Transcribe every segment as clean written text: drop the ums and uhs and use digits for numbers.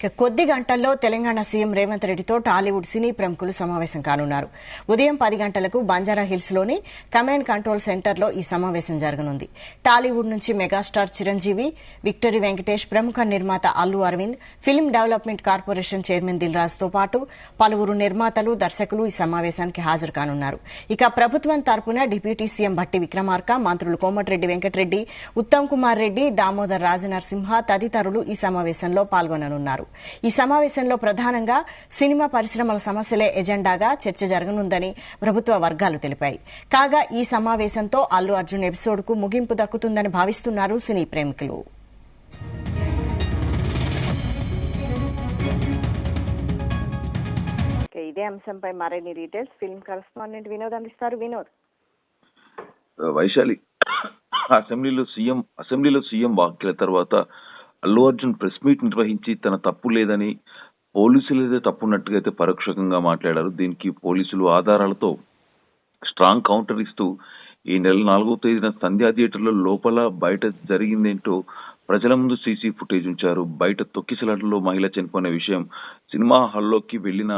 కొద్ది గంటల్లో తెలంగాణ సీఎం రేవంత్ రెడ్డితో టాలీవుడ్ సినీ ప్రముఖులు సమావేశం కానున్నారు. ఉదయం 10 గంటలకు బంజారాహిల్స్ లోని కమాండ్ కంట్రోల్ సెంటర్లో ఈ సమావేశం జరగనుంది. టాలీవుడ్ నుంచి మెగాస్టార్ చిరంజీవి, విక్టరీ వెంకటేష్, ప్రముఖ నిర్మాత Allu Aravind, film development corporation chairman Dil Raju తో పాటు పలువురు నిర్మాతలు, దర్శకులు ఈ సమావేశానికి హాజరు కానున్నారు. ఇక ప్రభుత్వం తరపున డిప్యూటీ సీఎం భట్టి విక్రమార్క, మంత్రులు కోమటిరెడ్డి వెంకటరెడ్డి, ఉత్తమ్ కుమార్ రెడ్డి, దామోదర్ రాజనరసింహ తదితరులు ఈ సమావేశంలో పాల్గొననున్నారు. ఈ సమావేశంలో ప్రధానంగా సినిమా పరిశ్రమల సమస్యలే ఎజెండాగా చర్చ జరగనుందని ప్రభుత్వ వర్గాలు తెలిపాయి. కాగా ఈ సమావేశంతో అల్లు అర్జున్ ఎపిసోడ్ కు ముగింపు దక్కుతుందని భావిస్తున్నారు సినీ ప్రేమికులు. ఇదే అంశంపై మరిన్ని డీటెయిల్స్ ఫిల్మ్ కరెస్పాండెంట్ వినోద్ అందిస్తారు. వినోద్. వైశాలి, అసెంబ్లీలో సీఎం వ్యాఖ్యల తర్వాత అల్లు అర్జున్ ప్రెస్ మీట్ నిర్వహించి తన తప్పు లేదని, పోలీసులదే తప్పున్నట్టుగా అయితే పరోక్షంగా మాట్లాడారు. దీనికి పోలీసులు ఆధారాలతో స్ట్రాంగ్ కౌంటర్ ఇస్తూ ఈ నెల 4వ తేదీన సంధ్యా థియేటర్లో లోపల బయట జరిగిందేంటో ప్రజల ముందు సీసీ ఫుటేజ్ ఉంచారు. బయట తొక్కిసలాటలో మహిళ చనిపోయిన విషయం సినిమా హాల్లోకి వెళ్లిన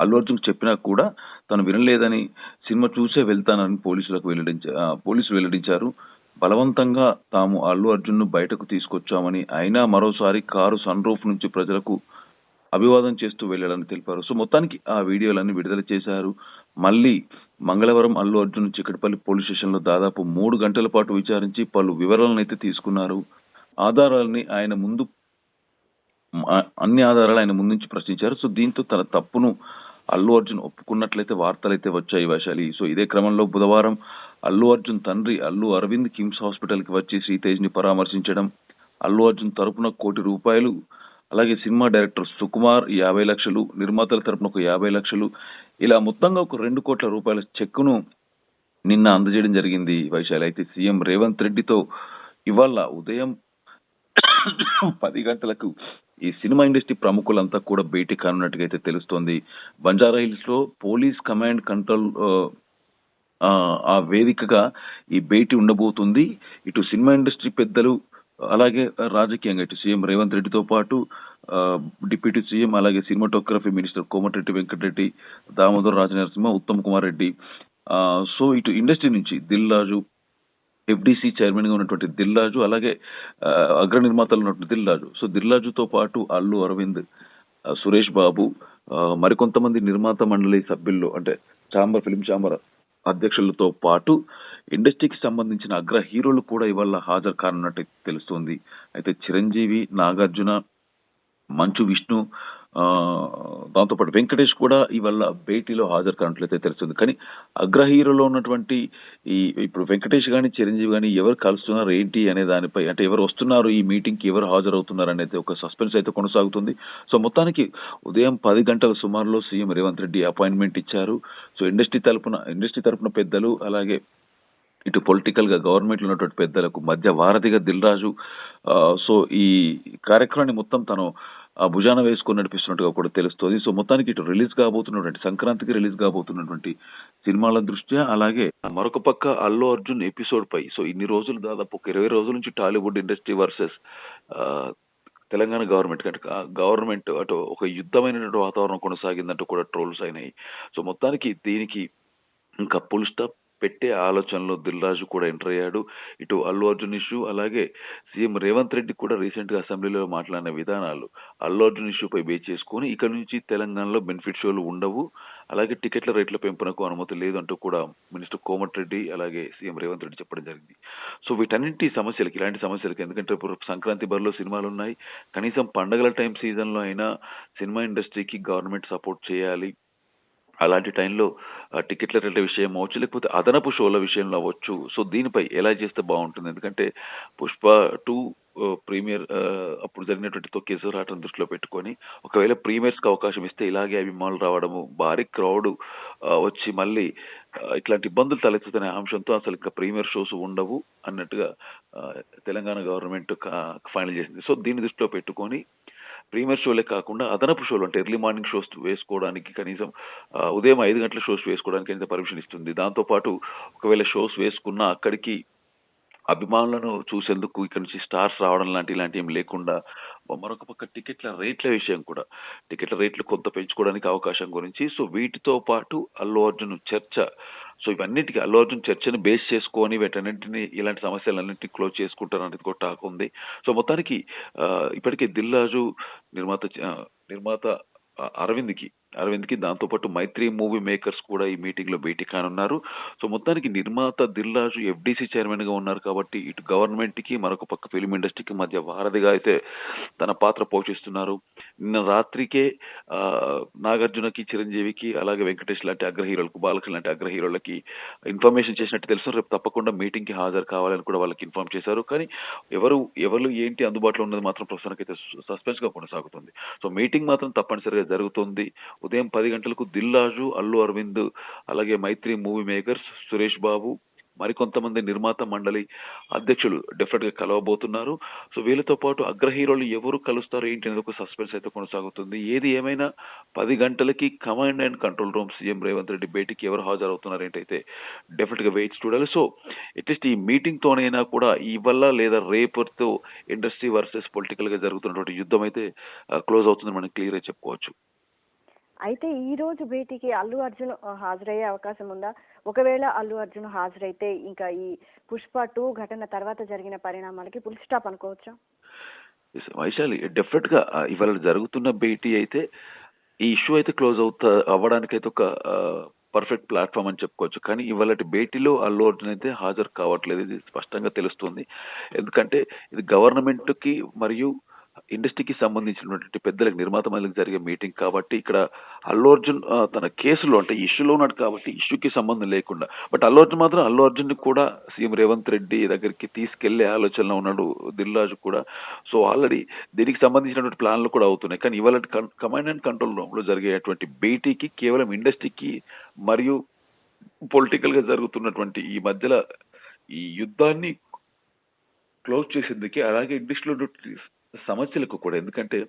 అల్లు అర్జున్ చెప్పినా కూడా తను వినలేదని, సినిమా చూసే వెళ్తానని పోలీసులు వెల్లడించారు. బలవంతంగా తాము అల్లు అర్జున్ ను బయటకు తీసుకొచ్చామని, అయినా మరోసారి కారు సన్ రూఫ్ నుంచి ప్రజలకు అభివాదం చేస్తూ వెళ్లాడని తెలిపారు. సో మొత్తానికి ఆ వీడియోలన్నీ విడుదల చేశారు. మళ్ళీ మంగళవారం అల్లు అర్జున్ చిక్కడపల్లి పోలీస్ స్టేషన్ లో దాదాపు 3 గంటల పాటు విచారించి పలు వివరాలను అయితే తీసుకున్నారు. అన్ని ఆధారాలు ఆయన ముందుంచి ప్రశ్నించారు. సో దీంతో తన తప్పును అల్లు అర్జున్ ఒప్పుకున్నట్లయితే వార్తలైతే వచ్చాయి వైశాలి. సో ఇదే క్రమంలో బుధవారం అల్లు అర్జున్ తండ్రి అల్లు అరవింద్ కిమ్స్ హాస్పిటల్ కి వచ్చి శ్రీతేజ్ ని పరామర్శించడం, అల్లు అర్జున్ తరపున ₹1 కోటి, అలాగే సినిమా డైరెక్టర్ సుకుమార్ 50 లక్షలు, నిర్మాతల తరపున ఒక 50 లక్షలు, ఇలా మొత్తంగా ఒక ₹2 కోట్ల చెక్కును నిన్న అందజేయడం జరిగింది వైశాలి. అయితే సీఎం రేవంత్ రెడ్డితో ఇవాళ ఉదయం 10 గంటలకు ఈ సినిమా ఇండస్ట్రీ ప్రముఖులంతా కూడా భేటీ కానున్నట్టుగా అయితే తెలుస్తోంది. బంజారాహిల్స్ లో పోలీస్ కమాండ్ కంట్రోల్ ఆ వేదికగా ఈ భేటీ ఉండబోతుంది. ఇటు సినిమా ఇండస్ట్రీ పెద్దలు, అలాగే రాజకీయంగా ఇటు సీఎం రేవంత్ రెడ్డితో పాటు డిప్యూటీ సీఎం, అలాగే cinematography minister Komatireddy Venkatreddy, Damodar Rajanarasimha, Uttam Kumar Reddy, so ఇటు ఇండస్ట్రీ నుంచి దిల్ రాజు, ఎఫ్డిసి చైర్మన్ గా ఉన్నటువంటి దిల్ రాజు, అలాగే అగ్ర నిర్మాతలు ఉన్నటువంటి దిల్ రాజు, సో దిల్ రాజుతో పాటు అల్లు అరవింద్, సురేష్ బాబు, మరికొంతమంది నిర్మాత మండలి సభ్యుల్లో అంటే ఫిల్మ్ ఛాంబర్ అధ్యక్షులతో పాటు ఇండస్ట్రీకి సంబంధించిన అగ్ర హీరోలు కూడా ఇవాళ హాజరు కానున్నట్టు తెలుస్తోంది. అయితే చిరంజీవి, నాగార్జున, మంచు విష్ణు, దాంతోపాటు వెంకటేష్ కూడా ఇవాళ భేటీలో హాజరు కానట్లయితే తెలుస్తుంది. కానీ అగ్ర హీరోలో ఉన్నటువంటి ఇప్పుడు వెంకటేష్ గాని, చిరంజీవి గాని ఎవరు కలుస్తున్నారు ఏంటి అనే దానిపై, అంటే ఎవరు వస్తున్నారు ఈ మీటింగ్ కి, ఎవరు హాజరవుతున్నారు అనేది ఒక సస్పెన్స్ అయితే కొనసాగుతుంది. సో మొత్తానికి ఉదయం 10 గంటల సుమారులో సీఎం రేవంత్ రెడ్డి అపాయింట్మెంట్ ఇచ్చారు. సో ఇండస్ట్రీ తరపున పెద్దలు, అలాగే ఇటు పొలిటికల్ గా గవర్నమెంట్ లో ఉన్నటువంటి పెద్దలకు మధ్య వారధిగా దిల్ రాజు సో ఈ కార్యక్రమాన్ని మొత్తం తను భుజాన వేసుకొని నడిపిస్తున్నట్టుగా కూడా తెలుస్తోంది. సో మొత్తానికి ఇటు సంక్రాంతికి రిలీజ్ కాబోతున్నటువంటి సినిమాల దృష్ట్యా, అలాగే మరొక పక్క అల్లు అర్జున్ ఎపిసోడ్ పై, సో ఇన్ని రోజులు దాదాపు ఒక 20 రోజుల నుంచి Tollywood industry versus Telangana government అటు ఒక యుద్ధమైనటువంటి వాతావరణం కొనసాగిందంటూ కూడా ట్రోల్స్ అయినాయి. సో మొత్తానికి దీనికి ఇంకా ఫుల్ స్టాప్ పెట్టే ఆలోచనలో దిల్ రాజు కూడా ఎంటర్ అయ్యాడు. ఇటు అల్లు అర్జున్ ఇష్యూ, అలాగే సీఎం రేవంత్ రెడ్డి కూడా రీసెంట్ గా అసెంబ్లీలో మాట్లాడిన విధానాలు అల్లు అర్జున్ ఇష్యూపై బేస్ చేసుకుని ఇక్కడ నుంచి తెలంగాణలో బెనిఫిట్ షోలు ఉండవు, అలాగే టికెట్ల రేట్ల పెంపునకు అనుమతి లేదు అంటూ కూడా మినిస్టర్ కోమటిరెడ్డి, అలాగే సీఎం రేవంత్ రెడ్డి చెప్పడం జరిగింది. సో ఇలాంటి సమస్యలకి ఎందుకంటే ఇప్పుడు సంక్రాంతి బరిలో సినిమాలు ఉన్నాయి, కనీసం పండగల టైం సీజన్ లో అయినా సినిమా ఇండస్ట్రీకి గవర్నమెంట్ సపోర్ట్ చేయాలి. అలాంటి టైంలో టికెట్ల రేట్ల విషయం అవ్వచ్చు, లేకపోతే అదనపు షోల విషయంలో అవ్వచ్చు. సో దీనిపై ఎలా చేస్తే బాగుంటుంది, ఎందుకంటే పుష్ప 2 ప్రీమియర్ అప్పుడు జరిగినటువంటి తొక్కేసరాటను దృష్టిలో పెట్టుకొని ఒకవేళ ప్రీమియర్స్ కి అవకాశం ఇస్తే ఇలాగే అభిమానులు రావడము, భారీ క్రౌడ్ వచ్చి మళ్ళీ ఇట్లాంటి ఇబ్బందులు తలెత్తుతున్న అంశంతో అసలు ఇంకా ప్రీమియర్ షోస్ ఉండవు అన్నట్టుగా తెలంగాణ గవర్నమెంట్ ఫైనల్ చేసింది. సో దీన్ని దృష్టిలో పెట్టుకొని ప్రీమియర్ షోలే కాకుండా అదనపు షోలు అంటే ఎర్లీ మార్నింగ్ షోస్ వేసుకోవడానికి, కనీసం ఉదయం 5 గంటల షోస్ వేసుకోవడానికి అయితే పర్మిషన్ ఇస్తుంది. దాంతోపాటు ఒకవేళ షోస్ వేసుకున్నా అక్కడికి అభిమానులను చూసేందుకు ఇక్కడ నుంచి స్టార్స్ రావడం ఇలాంటివి ఏం లేకుండా మరొక పక్క టికెట్ల రేట్ల విషయం కూడా టికెట్ల రేట్లు కొంత పెంచుకోవడానికి అవకాశం గురించి సో వీటితో పాటు అల్లు అర్జున్ చర్చ సో ఇవన్నిటికీ అల్లు అర్జున్ చర్చని బేస్ చేసుకొని వీటన్నింటినీ ఇలాంటి సమస్యలన్నింటినీ క్లోజ్ చేసుకుంటారు అనేది కూడా టాక్ ఉంది సో మొత్తానికి ఇప్పటికే దిల్ రాజు నిర్మాత అరవింద్కి దాంతోపాటు మైత్రి మూవీ మేకర్స్ కూడా ఈ మీటింగ్ లో భేటీ కానున్నారు సో మొత్తానికి నిర్మాత దిల్ రాజు ఎఫ్డీసీ చైర్మన్ గా ఉన్నారు కాబట్టి ఇటు గవర్నమెంట్ కి మరొక పక్క ఫిల్మ్ ఇండస్ట్రీకి మధ్య వారధిగా అయితే తన పాత్ర పోషిస్తున్నారు నిన్న రాత్రికే నాగార్జునకి చిరంజీవికి అలాగే వెంకటేష్ లాంటి అగ్ర హీరోలకు బాలకృష్ణ లాంటి అగ్ర హీరోలకి ఇన్ఫర్మేషన్ చేసినట్టు తెలుసు రేపు తప్పకుండా మీటింగ్ కి హాజరు కావాలని కూడా వాళ్ళకి ఇన్ఫార్మ్ చేశారు కానీ ఎవరు ఏంటి అందుబాటులో ఉన్నది మాత్రం ప్రస్తుతానికైతే సస్పెన్స్ గా కొనసాగుతుంది సో మీటింగ్ మాత్రం తప్పనిసరిగా జరుగుతుంది ఉదయం 10 గంటలకు దిల్ రాజు అల్లు అరవింద్ అలాగే మైత్రి మూవీ మేకర్స్ సురేష్ బాబు మరికొంతమంది నిర్మాత మండలి అధ్యక్షులు డెఫినెట్ గా కలవబోతున్నారు సో వీళ్ళతో పాటు అగ్ర హీరోలు ఎవరు కలుస్తారు ఏంటి అనేది ఒక సస్పెన్స్ అయితే కొనసాగుతుంది ఏది ఏమైనా 10 గంటలకి command and control room CM Revanth Reddy భేటీకి ఎవరు హాజరవుతున్నారు ఏంటైతే డెఫినెట్ గా వెయిట్ చూడాలి సో అట్లీస్ట్ ఈ మీటింగ్ తోనైనా కూడా ఇవల్ల లేదా రేపటితో ఇండస్ట్రీ వర్సెస్ పొలిటికల్ గా జరుగుతున్నటువంటి యుద్ధం అయితే క్లోజ్ అవుతుందని మనం క్లియర్ గా చెప్పుకోవచ్చు అయితే ఈ రోజు భేటీకి అల్లు అర్జున్ హాజరయ్యే అవకాశం ఉందా ఒకవేళ అల్లు అర్జున్ హాజరైతే ఇంకా ఈ పుష్ప 2 ఘటన తర్వాత జరిగిన పరిణామాలకి ఫుల్ స్టాప్ అనుకోవచ్చా వైశాలి డెఫినెట్ గా ఇవాళ జరుగుతున్న భేటీ అయితే ఈ ఇష్యూ అయితే క్లోజ్ అవ్వడానికైతే ఒక పర్ఫెక్ట్ ప్లాట్ఫామ్ అని చెప్పుకోవచ్చు కానీ ఇవాళ భేటీలో అల్లు అర్జున్ అయితే హాజరు కావట్లేదు ఇది స్పష్టంగా తెలుస్తుంది ఎందుకంటే ఇది గవర్నమెంట్ కి మరియు ఇండస్ట్రీకి సంబంధించినటువంటి పెద్దలకు నిర్మాత మండలికి జరిగే మీటింగ్ కాబట్టి ఇక్కడ అల్లు అర్జున్ తన కేసులో అంటే ఇష్యూలో ఉన్నాడు కాబట్టి ఇష్యూకి సంబంధం లేకుండా బట్ అల్లు అర్జున్ మాత్రం అల్లు అర్జున్ కూడా సీఎం రేవంత్ రెడ్డి దగ్గరికి తీసుకెళ్లే ఆలోచనలో ఉన్నాడు దిల్ రాజు కూడా సో ఆల్రెడీ దీనికి సంబంధించినటువంటి ప్లాన్లు కూడా అవుతున్నాయి కానీ ఇవాళ కమాండ్ అండ్ కంట్రోల్ రూమ్ లో జరిగేటువంటి భేటీకి కేవలం ఇండస్ట్రీకి మరియు పొలిటికల్ గా జరుగుతున్నటువంటి ఈ మధ్యలో ఈ యుద్ధాన్ని క్లోజ్ చేసేందుకే అలాగే ఇండస్ట్రీలో సమస్యలకు కూడా ఎందుకంటే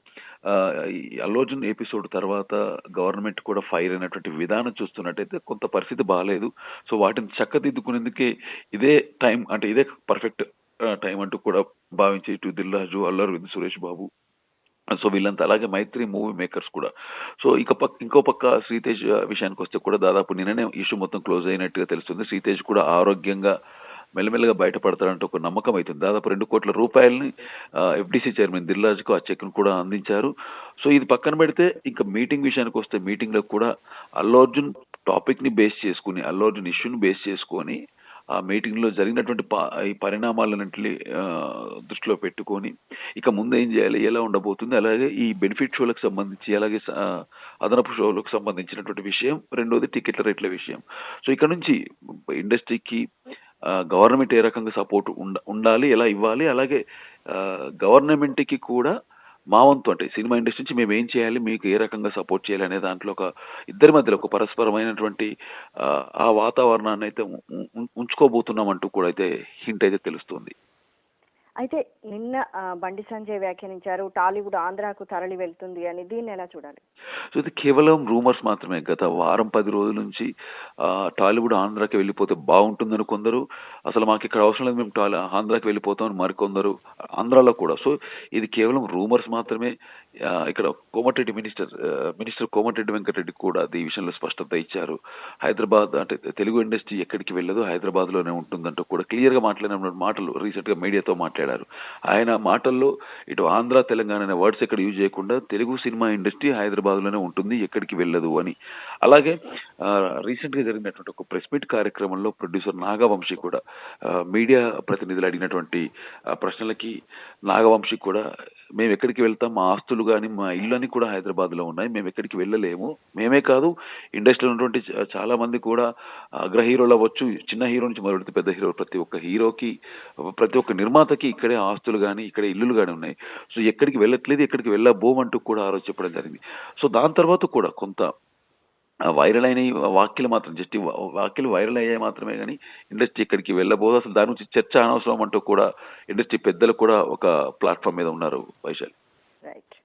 అల్లు అర్జున్ ఎపిసోడ్ తర్వాత గవర్నమెంట్ కూడా ఫైర్ అయినటువంటి విధానం చూస్తున్నట్టయితే కొంత పరిస్థితి బాగాలేదు సో వాటిని చక్కదిద్దుకునేందుకే ఇదే టైం అంటే ఇదే పర్ఫెక్ట్ టైం అంటూ కూడా భావించే ఇటు దిల్ రాజు అల్లు అరవింద్ సురేష్ బాబు సో వీళ్ళంతా అలాగే మైత్రి మూవీ మేకర్స్ కూడా సో ఇంకో పక్క శ్రీతేజ్ విషయానికి వస్తే కూడా దాదాపు నిన్ననే ఇష్యూ మొత్తం క్లోజ్ అయినట్టుగా తెలుస్తుంది శ్రీతేజ్ కూడా ఆరోగ్యంగా మెల్లమెల్లగా బయటపడతారంటే ఒక నమ్మకం అవుతుంది దాదాపు 2 కోట్ల రూపాయలని ఎఫ్డీసీ చైర్మన్ దిల్ రాజుకు ఆ చెక్ను కూడా అందించారు సో ఇది పక్కన పెడితే ఇంకా మీటింగ్ విషయానికి వస్తే మీటింగ్ లో కూడా అల్లు అర్జున్ టాపిక్ ని బేస్ చేసుకుని అల్లు అర్జున్ ఇష్యూని బేస్ చేసుకొని ఆ మీటింగ్ లో జరిగినటువంటి ఈ పరిణామాలన్నింటినీ దృష్టిలో పెట్టుకొని ఇక ముందు ఏం చేయాలి ఎలా ఉండబోతుంది అలాగే ఈ బెనిఫిట్ షోలకు సంబంధించి అలాగే అదనపు షోలకు సంబంధించినటువంటి విషయం రెండోది టికెట్ల రేట్ల విషయం సో ఇక్కడ నుంచి ఇండస్ట్రీకి గవర్నమెంట్ ఏ రకంగా సపోర్ట్ ఉండాలి ఎలా ఇవ్వాలి అలాగే గవర్నమెంట్ కి కూడా మా వంతు అంటే సినిమా ఇండస్ట్రీ నుంచి మేము ఏం చేయాలి మీకు ఏ రకంగా సపోర్ట్ చేయాలి అనే దాంట్లో ఒక ఇద్దరి మధ్యలో ఒక పరస్పరమైనటువంటి ఆ వాతావరణాన్ని అయితే ఉంచుకోబోతున్నాం అంటూ కూడా అయితే హింట్ అయితే తెలుస్తుంది అయితే నిన్న బండి సంజయ్ వ్యాఖ్యానించారు టాలీవుడ్ ఆంధ్రాకు తరలి వెళ్తుంది అని దీన్ని ఎలా చూడాలి సో ఇది కేవలం రూమర్స్ మాత్రమే గత వారం 10 రోజుల నుంచి టాలీవుడ్ ఆంధ్రాకి వెళ్ళిపోతే బాగుంటుందని కొందరు అసలు మాకు ఇక్కడ అవసరం లేదు మేము ఆంధ్రాకి వెళ్ళిపోతామని మరికొందరు ఆంధ్రాలో కూడా సో ఇది కేవలం రూమర్స్ మాత్రమే ఇక్కడ కోమటిరెడ్డి మినిస్టర్ కోమటిరెడ్డి వెంకటరెడ్డి కూడా ఈ విషయంలో స్పష్టత ఇచ్చారు హైదరాబాద్ అంటే తెలుగు ఇండస్ట్రీ ఎక్కడికి వెళ్ళదు హైదరాబాద్ లోనే ఉంటుందంటూ కూడా క్లియర్ గా మాట్లాడిన మాటలు రీసెంట్ గా మీడియాతో మాట్లాడారు ఆయన మాటల్లో ఇటు ఆంధ్ర తెలంగాణ అనే వర్డ్స్ ఎక్కడ యూజ్ చేయకుండా తెలుగు సినిమా ఇండస్ట్రీ హైదరాబాద్ లోనే ఉంటుంది ఎక్కడికి వెళ్ళదు అని అలాగే రీసెంట్ గా జరిగినటువంటి ఒక ప్రెస్ మీట్ కార్యక్రమంలో ప్రొడ్యూసర్ నాగవంశీ కూడా మీడియా ప్రతినిధులు అడిగినటువంటి ప్రశ్నలకి నాగవంశీ కూడా మేము ఎక్కడికి వెళ్తాం మా ఆస్తులు కానీ మా ఇల్లు అని కూడా హైదరాబాద్ లో ఉన్నాయి మేము ఎక్కడికి వెళ్ళలేము మేమే కాదు ఇండస్ట్రీలో ఉన్నటువంటి చాలా మంది కూడా అగ్ర హీరోలు అవ్వచ్చు చిన్న హీరో నుంచి మొదలెడితే పెద్ద హీరో ప్రతి ఒక్క హీరోకి ప్రతి ఒక్క నిర్మాతకి ఇక్కడే ఆస్తులు కానీ ఇక్కడే ఇల్లులు కానీ ఉన్నాయి సో ఎక్కడికి వెళ్ళట్లేదు ఎక్కడికి వెళ్ళబోమంటూ కూడా ఆ రోజు చెప్పడం జరిగింది సో దాని తర్వాత కూడా కొంత వైరల్ అయిన వాక్యలు మాత్రం జస్ట్ వాక్యలు వైరల్ అయ్యాయి మాత్రమే కానీ ఇండస్ట్రీ ఇక్కడికి వెళ్ళబోదు అసలు దాని నుంచి చర్చ అనవసరం అంటూ కూడా ఇండస్ట్రీ పెద్దలు కూడా ఒక ప్లాట్ఫామ్ మీద ఉన్నారు వైశాలి రైట్